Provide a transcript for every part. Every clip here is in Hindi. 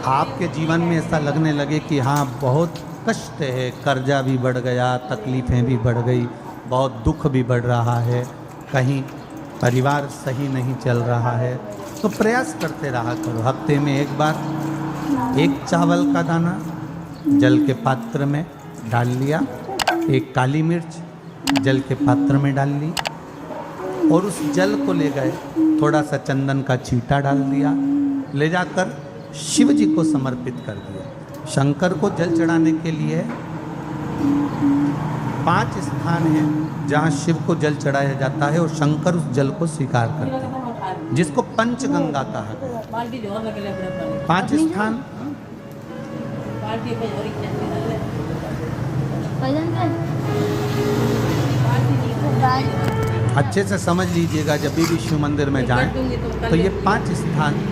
आपके जीवन में ऐसा लगने लगे कि हाँ बहुत कष्ट है, कर्जा भी बढ़ गया, तकलीफ़ें भी बढ़ गई, बहुत दुख भी बढ़ रहा है, कहीं परिवार सही नहीं चल रहा है, तो प्रयास करते रहा करो। हफ्ते में एक बार एक चावल का दाना जल के पात्र में डाल लिया, एक काली मिर्च जल के पात्र में डाल ली और उस जल को ले गए, थोड़ा सा चंदन का छींटा डाल दिया, ले जाकर शिव जी को समर्पित कर दिया। शंकर को जल चढ़ाने के लिए 5 स्थान हैं जहाँ शिव को जल चढ़ाया जाता है और शंकर उस जल को स्वीकार करते हैं, जिसको पंचगंगा कहा गया। 5 स्थान अच्छे से समझ लीजिएगा, जब भी शिव मंदिर में जाएं तो ये 5 स्थान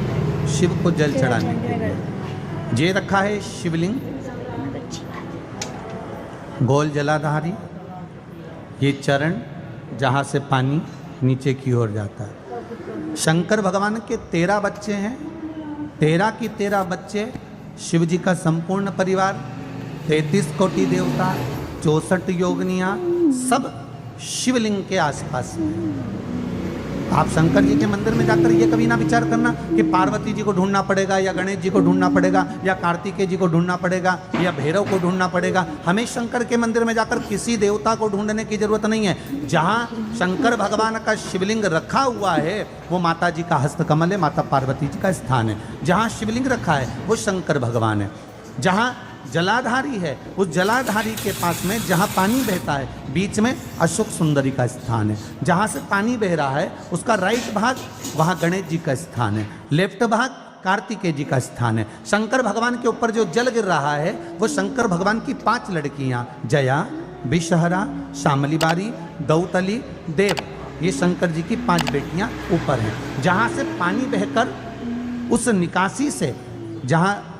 शिव को जल चढ़ाने के लिए ये रखा है। शिवलिंग, गोल जलाधारी, ये चरण जहाँ से पानी नीचे की ओर जाता है। शंकर भगवान के 13 बच्चे हैं, 13 की 13 बच्चे, शिव जी का संपूर्ण परिवार, 33 कोटि देवता, 64 योगनियाँ, सब शिवलिंग के आसपास में। आप शंकर जी के मंदिर में जाकर ये कभी ना विचार करना कि पार्वती जी को ढूंढना पड़ेगा या गणेश जी को ढूंढना पड़ेगा या कार्तिकेय जी को ढूंढना पड़ेगा या भैरव को ढूंढना पड़ेगा। हमें शंकर के मंदिर में जाकर किसी देवता को ढूंढने की जरूरत नहीं है। जहाँ शंकर भगवान का शिवलिंग रखा हुआ है वो माता जी का हस्तकमल है, माता पार्वती जी का स्थान है। जहाँ शिवलिंग रखा है वो शंकर भगवान है। जहाँ जलाधारी है उस जलाधारी के पास में जहाँ पानी बहता है बीच में अशोक सुंदरी का स्थान है। जहाँ से पानी बह रहा है उसका राइट भाग वहाँ गणेश जी का स्थान है, लेफ्ट भाग कार्तिकेय जी का स्थान है। शंकर भगवान के ऊपर जो जल गिर रहा है वो शंकर भगवान की 5 लड़कियाँ जया, विषहरा, शामलीबारी, दौतली, देव, ये शंकर जी की 5 बेटियाँ ऊपर हैं। जहाँ से पानी बहकर उस निकासी से, जहाँ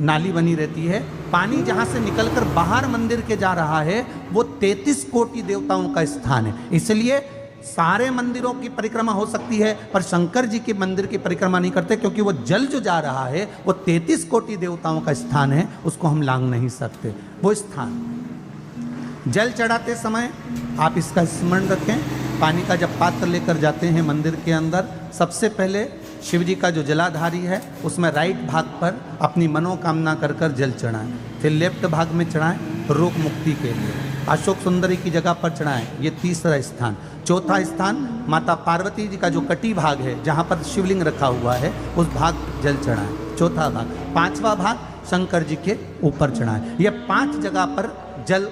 नाली बनी रहती है, पानी जहाँ से निकलकर बाहर मंदिर के जा रहा है वो 33 कोटि देवताओं का स्थान है। इसलिए सारे मंदिरों की परिक्रमा हो सकती है पर शंकर जी के मंदिर की परिक्रमा नहीं करते, क्योंकि वो जल जो जा रहा है वो 33 कोटि देवताओं का स्थान है, उसको हम लांघ नहीं सकते। वो स्थान जल चढ़ाते समय आप इसका स्मरण रखें। पानी का जब पात्र लेकर जाते हैं मंदिर के अंदर, सबसे पहले शिव जी का जो जलाधारी है उसमें राइट भाग पर अपनी मनोकामना कर कर जल चढ़ाएं, फिर लेफ्ट भाग में चढ़ाएं रोग मुक्ति के लिए। अशोक सुंदरी की जगह पर चढ़ाएं, ये तीसरा स्थान। चौथा स्थान माता पार्वती जी का जो कटी भाग है जहाँ पर शिवलिंग रखा हुआ है उस भाग जल चढ़ाएं, चौथा भाग। 5वां भाग शंकर जी के ऊपर चढ़ाएं। ये 5 जगह पर जल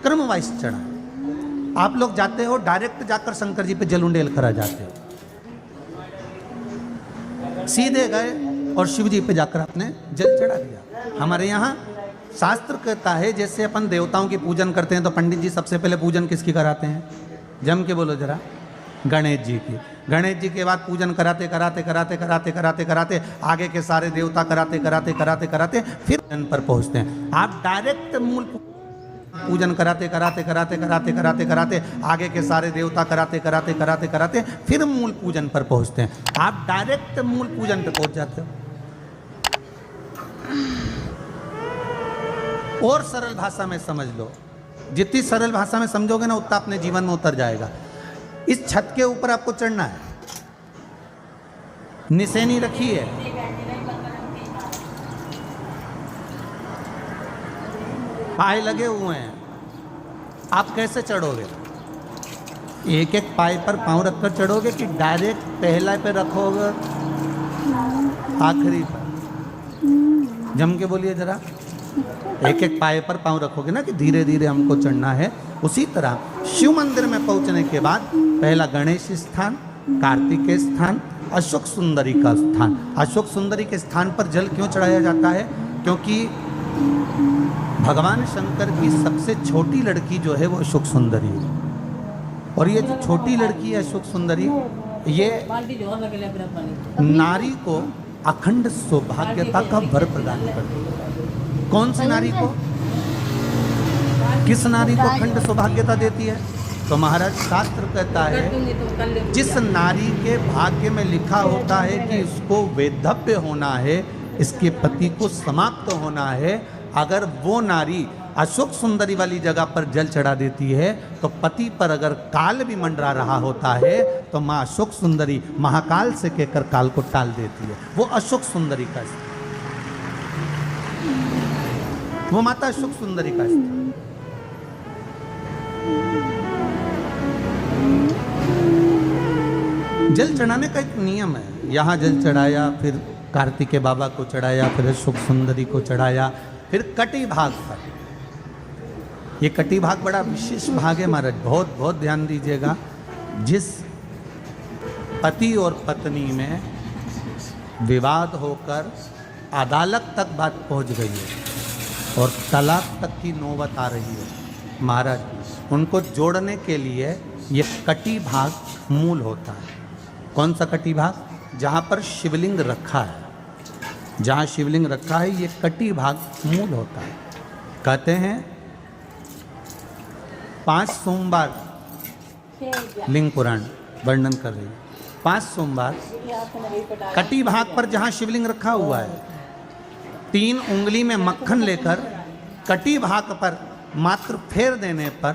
क्रम वाइज चढ़ाएं। आप लोग जाते हो डायरेक्ट जाकर शंकर जी पे जल उंडेल कर आ जाते हो, सीधे गए और शिव जी पे जाकर आपने जल चढ़ा दिया। हमारे यहाँ शास्त्र कहता है जैसे अपन देवताओं की पूजन करते हैं तो पंडित जी सबसे पहले पूजन किसकी कराते हैं? जम के बोलो जरा, गणेश जी की। गणेश जी के बाद पूजन कराते कराते कराते कराते कराते कराते आगे के सारे देवता कराते कराते कराते कराते फिर जन पर पहुँचते हैं। आप डायरेक्ट मूल पूजन कराते कराते कराते कराते कराते कराते आगे के सारे देवता कराते कराते कराते कराते फिर मूल पूजन पर पहुंचते हैं। आप डायरेक्ट मूल पूजन पे पहुंच जाते हो। और सरल भाषा में समझ लो, जितनी सरल भाषा में समझोगे ना उतना अपने जीवन में उतर जाएगा। इस छत के ऊपर आपको चढ़ना है, निशानी रखी है, पाए लगे हुए हैं, आप कैसे चढ़ोगे? एक एक पाए पर पांव रखकर चढ़ोगे कि डायरेक्ट पहला पे रखोगे आखिरी पर? जम के बोलिए जरा। एक एक पाए पर पांव रखोगे ना कि धीरे धीरे हमको चढ़ना है। उसी तरह शिव मंदिर में पहुंचने के बाद पहला गणेश स्थान, कार्तिकेय स्थान, अशोक सुंदरी का स्थान। अशोक सुंदरी के स्थान पर जल क्यों चढ़ाया जाता है? क्योंकि भगवान शंकर की सबसे छोटी लड़की जो है वो अशोक सुंदरी है। और ये जो छोटी लड़की है अशोक सुंदरी, ये नारी को अखंड सौभाग्यता का वर प्रदान करती है। कौन सी नारी को? किस नारी को अखंड सौभाग्यता देती है? तो महाराज शास्त्र कहता है जिस नारी के भाग्य में लिखा होता है कि उसको वैधव्य होना है इसके पति को समाप्त होना है। अगर वो नारी अशोक सुंदरी वाली जगह पर जल चढ़ा देती है तो पति पर अगर काल भी मंडरा रहा होता है तो माँ अशोक सुंदरी महाकाल से कहकर काल को टाल देती है। वो अशोक सुंदरी का स्थान, वो माता अशोक सुंदरी का स्थान। जल चढ़ाने का एक नियम है। यहाँ जल चढ़ाया, फिर कार्तिकेय बाबा को चढ़ाया, फिर अशोक सुंदरी को चढ़ाया, फिर कटी भाग पर। ये कटी भाग बड़ा विशेष भाग है महाराज, बहुत बहुत ध्यान दीजिएगा। जिस पति और पत्नी में विवाद होकर अदालत तक बात पहुंच गई है और तलाक तक की नौबत आ रही है महाराज, उनको जोड़ने के लिए ये कटी भाग मूल होता है। कौन सा कटी भाग? जहाँ पर शिवलिंग रखा है, जहाँ शिवलिंग रखा है ये कटी भाग मूल होता है। कहते हैं 5 सोमवार लिंग पुराण वर्णन कर रही है, 5 सोमवार कटी भाग पर जहाँ शिवलिंग रखा हुआ है, 3 उंगली में मक्खन लेकर कटी भाग पर मात्र फेर देने पर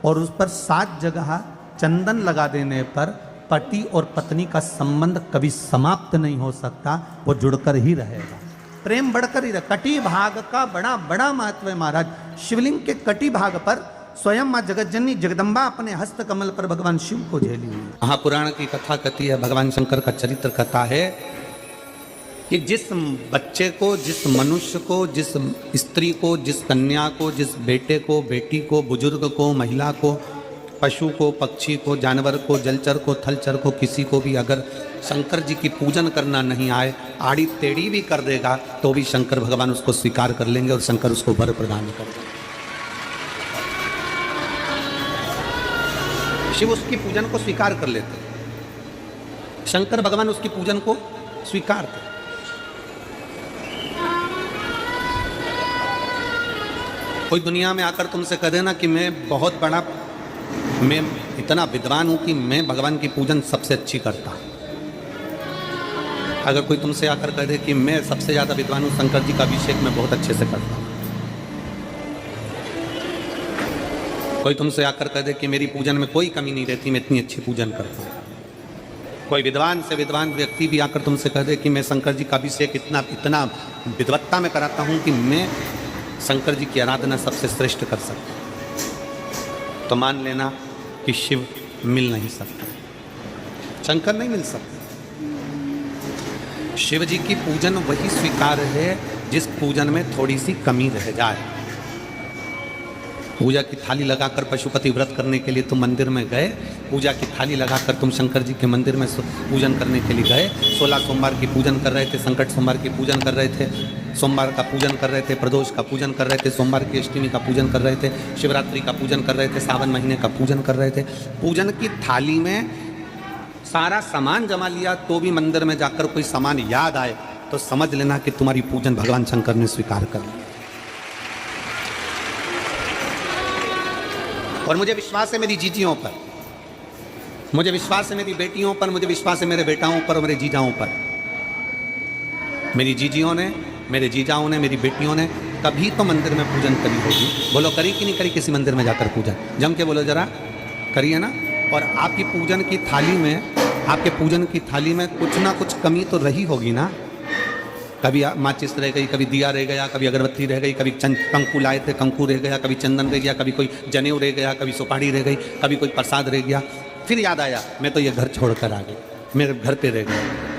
और उस पर 7 जगह चंदन लगा देने पर पति और पत्नी का संबंध कभी समाप्त नहीं हो सकता, वो जुड़कर ही रहेगा, प्रेम बढ़कर ही रहेगा। कटी भाग का बड़ा बड़ा महत्व है महाराज। शिवलिंग के कटी भाग पर स्वयं माँ जगतजननी जगदम्बा अपने हस्त कमल पर भगवान शिव को झेली हुई। महापुराण की कथा कहती है, भगवान शंकर का चरित्र कथा है कि जिस बच्चे को, जिस मनुष्य को, जिस स्त्री को, जिस कन्या को, जिस बेटे को, बेटी को, बुजुर्ग को, महिला को, पशु को, पक्षी को, जानवर को, जलचर को, थलचर को, किसी को भी अगर शंकर जी की पूजन करना नहीं आए, आड़ी टेढ़ी भी कर देगा तो भी शंकर भगवान उसको स्वीकार कर लेंगे और शंकर उसको वर प्रदान कर देंगे। शिव उसकी पूजन को स्वीकार कर लेते, शंकर भगवान उसकी पूजन को स्वीकार करते। कोई दुनिया में आकर तुमसे कह देना कि मैं बहुत बड़ा, मैं इतना विद्वान हूं कि मैं भगवान की पूजन सबसे अच्छी करता। अगर कोई तुमसे आकर कह दे कि मैं सबसे ज़्यादा विद्वान हूं, शंकर जी का अभिषेक मैं बहुत अच्छे से करता। कोई तुमसे आकर कह दे कि मेरी पूजन में कोई कमी नहीं रहती, मैं इतनी अच्छी पूजन करता हूँ। कोई विद्वान से विद्वान व्यक्ति भी आकर तुमसे कह दे कि मैं शंकर जी का अभिषेक इतना विद्वत्ता में कराता हूँ कि मैं शंकर जी की आराधना सबसे श्रेष्ठ कर सकता हूँ, तो मान लेना कि शिव मिल नहीं सकता, शंकर नहीं मिल सकता। शिव जी की पूजन वही स्वीकार है जिस पूजन में थोड़ी सी कमी रह जाए। पूजा की थाली लगाकर पशुपति व्रत करने के लिए तुम मंदिर में गए, पूजा की थाली लगाकर तुम शंकर जी के मंदिर में पूजन करने के लिए गए, 16 सोमवार की पूजन कर रहे थे, संकट सोमवार की पूजन कर रहे थे, सोमवार का पूजन कर रहे थे, प्रदोष का पूजन कर रहे थे, सोमवार की अष्टमी का पूजन कर रहे थे, शिवरात्रि का पूजन कर रहे थे, सावन महीने का पूजन कर रहे थे। पूजन की थाली में सारा सामान जमा लिया तो भी मंदिर में जाकर कोई सामान याद आए तो समझ लेना कि तुम्हारी पूजन भगवान शंकर ने स्वीकार कर ली। और मुझे विश्वास है मेरी जीजियों पर, मुझे विश्वास है मेरी बेटियों पर, मुझे विश्वास है मेरे बेटाओं पर और मेरे जीजाओं पर। मेरी जीजियों ने, मेरे जीजाओं ने, मेरी बेटियों ने कभी तो मंदिर में पूजन करी होगी। बोलो करी कि नहीं करी किसी मंदिर में जाकर पूजन? जम के बोलो जरा, करी है ना? और आपकी पूजन की थाली में, आपके पूजन की थाली में कुछ ना कुछ कमी तो रही होगी ना। कभी माचिस रह गई, कभी दिया रह गया, कभी अगरबत्ती रह गई, कभी कंकु लाए थे कंकु रह गया, कभी चंदन रह गया, कभी कोई जनेऊ रह गया, कभी सुपारी रह गई, कभी कोई प्रसाद रह गया। फिर याद आया मैं तो ये घर छोड़कर आ गई, मेरे घर पे रह गया।